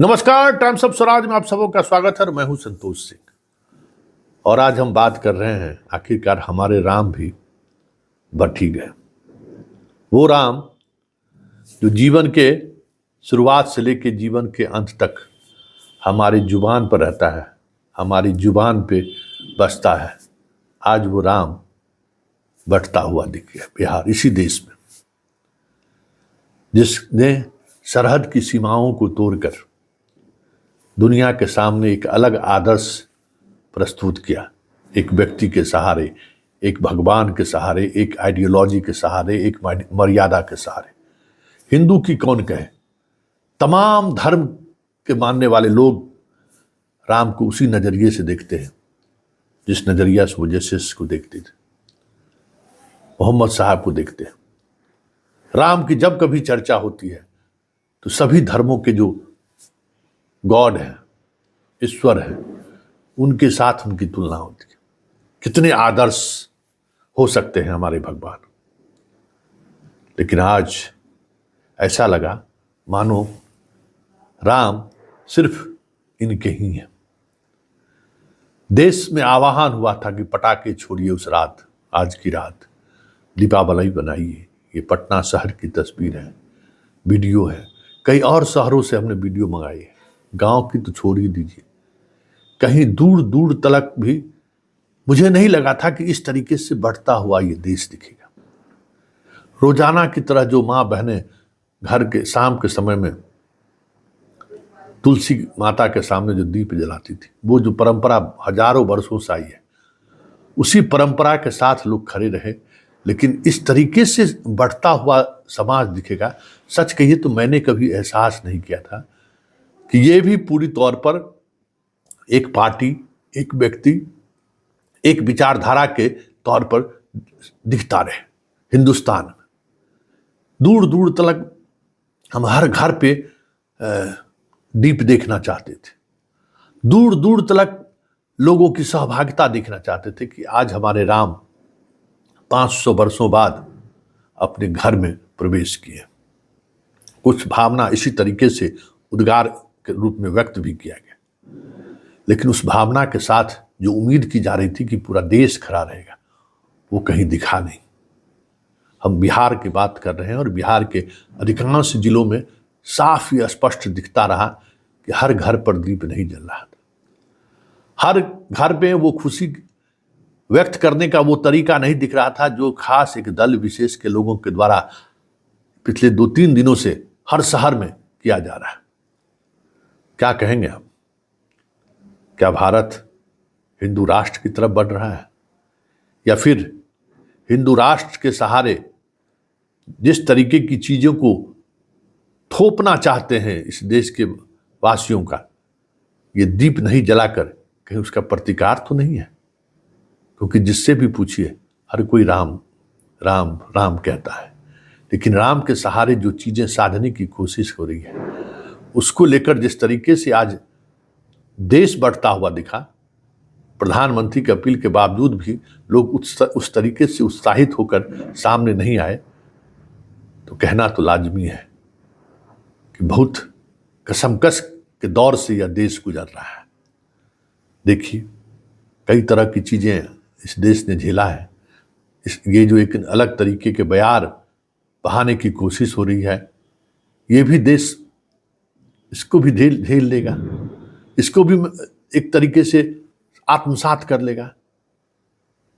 नमस्कार, times of Swaraj में आप सबों का स्वागत है और मैं हूं संतोष सिंह। और आज हम बात कर रहे हैं आखिरकार हमारे राम भी बट ही गए। वो राम जो जीवन के शुरुआत से लेकर जीवन के अंत तक हमारी जुबान पर रहता है, हमारी जुबान पे बसता है, आज वो राम बटता हुआ दिख गया बिहार, इसी देश में, जिसने सरहद की सीमाओं को तोड़कर दुनिया के सामने एक अलग आदर्श प्रस्तुत किया। एक व्यक्ति के सहारे, एक भगवान के सहारे, एक आइडियोलॉजी के सहारे, एक मर्यादा के सहारे। हिंदू की कौन कहे, तमाम धर्म के मानने वाले लोग राम को उसी नजरिए से देखते हैं जिस नजरिया से वो जीसस को देखते थे, मोहम्मद साहब को देखते हैं। राम की जब कभी चर्चा होती है तो सभी धर्मों के जो गॉड है, ईश्वर है, उनके साथ उनकी तुलना होती है। कितने आदर्श हो सकते हैं हमारे भगवान, लेकिन आज ऐसा लगा मानो राम सिर्फ इनके ही हैं। देश में आह्वान हुआ था कि पटाखे छोड़िए उस रात, आज की रात दीपावली बनाइए। ये पटना शहर की तस्वीर है, वीडियो है। कई और शहरों से हमने वीडियो मंगाई है, गांव की तो छोड़ ही दीजिए, कहीं दूर दूर तक भी मुझे नहीं लगा था कि इस तरीके से बढ़ता हुआ ये देश दिखेगा। रोजाना की तरह जो माँ बहनें घर के शाम के समय में तुलसी माता के सामने जो दीप जलाती थी, वो जो परंपरा हजारों वर्षों से आई है, उसी परंपरा के साथ लोग खड़े रहे। लेकिन इस तरीके से बढ़ता हुआ समाज दिखेगा, सच कहिए तो मैंने कभी एहसास नहीं किया था कि ये भी पूरी तौर पर एक पार्टी, एक व्यक्ति, एक विचारधारा के तौर पर दिखता रहे। हिंदुस्तान में दूर दूर तक हम हर घर पे दीप देखना चाहते थे, दूर दूर तक लोगों की सहभागिता देखना चाहते थे कि आज हमारे राम 500 वर्षों बाद अपने घर में प्रवेश किए। कुछ भावना इसी तरीके से उद्गार के रूप में व्यक्त भी किया गया, लेकिन उस भावना के साथ जो उम्मीद की जा रही थी कि पूरा देश खड़ा रहेगा, वो कहीं दिखा नहीं। हम बिहार की बात कर रहे हैं और बिहार के अधिकांश जिलों में साफ या स्पष्ट दिखता रहा कि हर घर पर दीप नहीं जल रहा था। हर घर में वो खुशी व्यक्त करने का वो तरीका नहीं दिख रहा था जो खास एक दल विशेष के लोगों के द्वारा पिछले 2-3 दिनों से हर शहर में किया जा रहा है। क्या कहेंगे आप? क्या भारत हिंदू राष्ट्र की तरफ बढ़ रहा है, या फिर हिंदू राष्ट्र के सहारे जिस तरीके की चीजों को थोपना चाहते हैं इस देश के वासियों का, ये दीप नहीं जलाकर कहीं उसका प्रतिकार तो नहीं है? क्योंकि जिससे भी पूछिए हर कोई राम राम राम कहता है, लेकिन राम के सहारे जो चीजें साधने की कोशिश हो रही है, उसको लेकर जिस तरीके से आज देश बढ़ता हुआ दिखा, प्रधानमंत्री की अपील के बावजूद भी लोग उस तरीके से उत्साहित होकर सामने नहीं आए, तो कहना तो लाजमी है कि बहुत कसमकस के दौर से यह देश गुजर रहा है। देखिए, कई तरह की चीजें इस देश ने झेला है। ये जो एक अलग तरीके के बयार बहाने की कोशिश हो रही है, ये भी देश इसको भी झेल लेगा, इसको भी एक तरीके से आत्मसात कर लेगा।